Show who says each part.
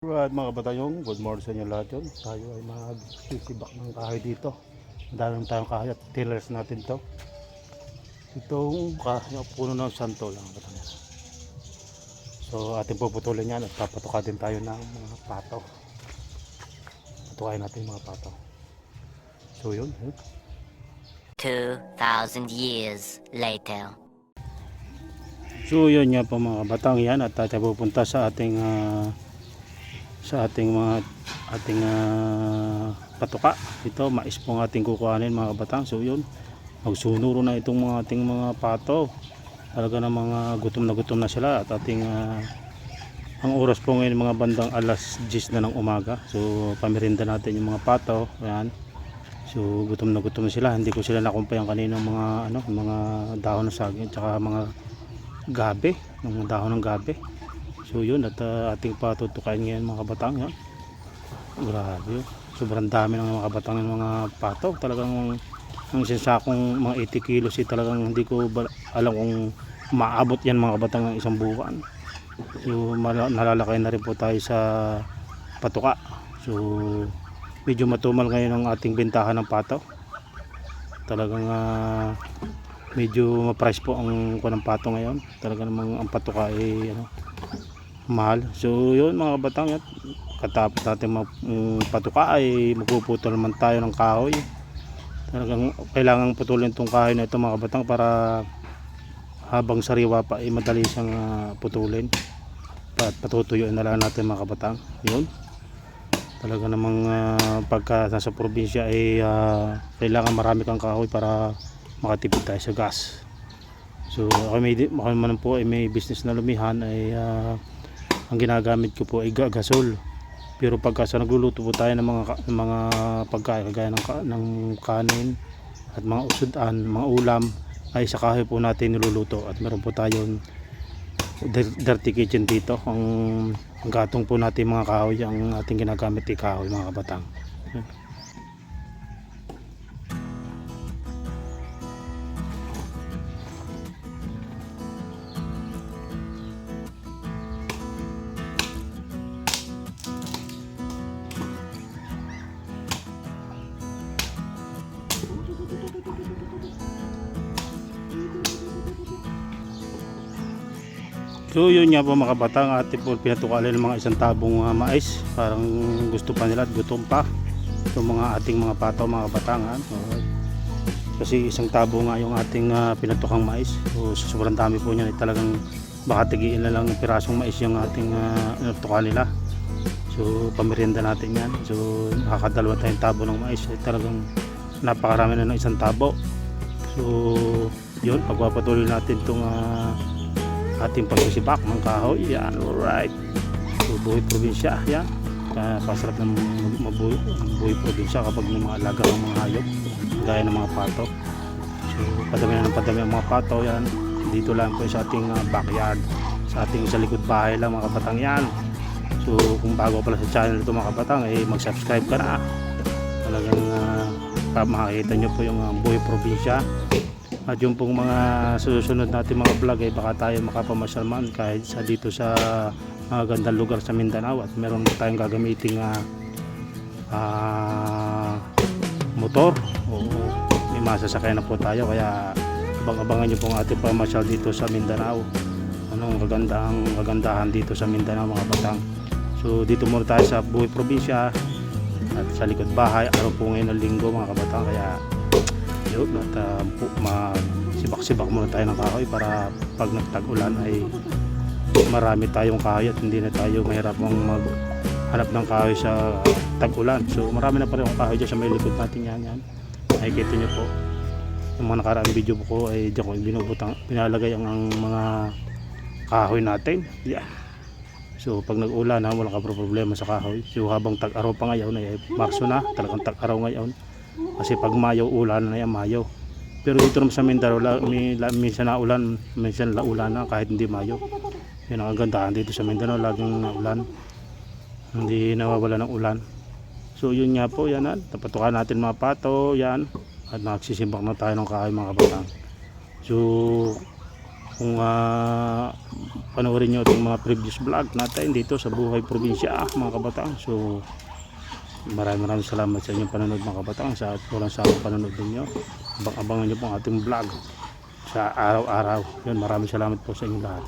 Speaker 1: Alright mga batayong, good morning sa inyo lahat yun. Tayo ay magsisibak ng kahoy dito. Madami tayong kahoy at tillers natin to. Itong kahoy, puno ng santo lang. So ating puputulin yan at papatukatin tayo ng mga pato. Patukain natin mga pato. So yun.
Speaker 2: 2,000 years later.
Speaker 1: So yun nga po mga batang yan at tayo pupunta sa ating patuka. Ito mais po ang ating kukuhanin mga batang. So yun, magsunuro na itong mga ating mga pato. Talaga na mga gutom na sila at ating ang oras po ngayon mga bandang alas 10 na ng umaga. So pamirinda natin yung mga pato. Ayan. So gutom na sila. Hindi ko sila nakumpay ang kaninang mga dahon ng saging at mga gabi, ng dahon ng gabi. So yun at ating patutukain ngayon mga kabatang yan. Grabe, sobrang dami ng mga kabatang ng mga pato. Talagang ang sinsakong mga 80 kilos talagang hindi ko alam kung maabot yan mga kabatang ng isang buwan. So nalalakay na rin po tayo sa patuka. So medyo matumal ngayon ang ating bentahan ng pato. Talagang medyo ma-price po ang kunang pato ngayon. Talaga namang ang patuka ay mahal. So yun mga kabatang, katapos natin patuka ay magpuputol naman tayo ng kahoy. Talagang kailangan putulin itong kahoy na ito mga kabatang para habang sariwa pa ay madali siyang putulin. Patutuyuin na lang natin mga kabatang. Yun. Talaga namang pagka nasa probinsya ay kailangan marami kang kahoy para makatipid tayo sa gas. So ako naman po ay may business na lumihan ay ang ginagamit ko po ay gasol. Pero pagka sa nagluluto po tayo ng mga pagkain kagaya ng kanin at mga usudan, mga ulam ay sa kahoy po natin niluluto. At meron po tayong dirty kitchen dito. Ang gatong po natin mga kahoy, ang ating ginagamit ay kahoy mga kabatang. So yun nga po mga kabatang, atin po pinatukalin ng mga isang tabong mais. Parang gusto pa nila at gutom pa itong mga ating mga pato mga kabatang. Kasi isang tabo nga yung ating pinatukang mais. So sobrang dami po niyan, talagang baka tigiin na lang pirasong mais yung ating pinatukan nila. So pamerienda natin yan. So nakakadalawa tayong tabo ng mais. Talagang napakarami na ng isang tabo. So yun, pagpapatuloy natin itong ating pagsisibak ng kahoy. Yan, alright. So buhay probinsya, yan. Pasarap ng buhay probinsya kapag may mga alaga ng mga hayop gaya ng mga pato. So padami na ng padami ang mga pato. Yan, dito lang po sa ating backyard, sa ating sa likod bahay lang mga kabatang yan. So kung bago pala sa channel ito mga kabatang, mag subscribe ka na. Talagang makikita nyo po yung buhay probinsya. At yung pong mga susunod natin mga vlog ay baka tayo makapamasyal man kahit dito sa mga gandang lugar sa Mindanao. At meron tayong gagamiting motor. O may masasakyan na po tayo, kaya abang-abangan nyo pong ating pamasyal dito sa Mindanao. Anong kagandahan dito sa Mindanao mga batang. So dito muna tayo sa buhay probinsya at sa likod bahay. Araw po ngayon ng linggo mga kabatang, kaya yun, at sibak-sibak muna tayo ng kahoy para pag nagtag-ulan ay marami tayong kahoy at hindi na tayo mahirapang maghanap ng kahoy sa tag-ulan. So marami na pa rin kahoy dyan sa may likod natin yan. Nakikita nyo po yung mga nakaraang video ko ay dyan ko pinalagay ang mga kahoy natin. Yeah. So pag nag-ulan wala ka problema sa kahoy. So habang tag-araw pa ngayon ay Marso na, talagang tag-araw ngayon. Kasi pag Mayo, ulan na yan, Mayo. Pero dito naman sa Mindanao, minsan na ulan, minsan laulan na kahit hindi Mayo. Yan ang kagandahan dito sa Mindanao, laging naulan. Hindi nawawala ng ulan. So yun nga po, yan. Napatukan natin mga pato, yan. At nagsisimbak na tayo ng kahoy mga kabatang. So kung panoorin nyo itong mga previous vlog natin dito sa Buhay Probinsya mga kabataan. So maraming salamat sa inyong panonood mga kabataan, sa walang sawang panonood ninyo. Abangan nyo po ang ating vlog sa araw-araw. Yun, maraming salamat po sa inyo lahat.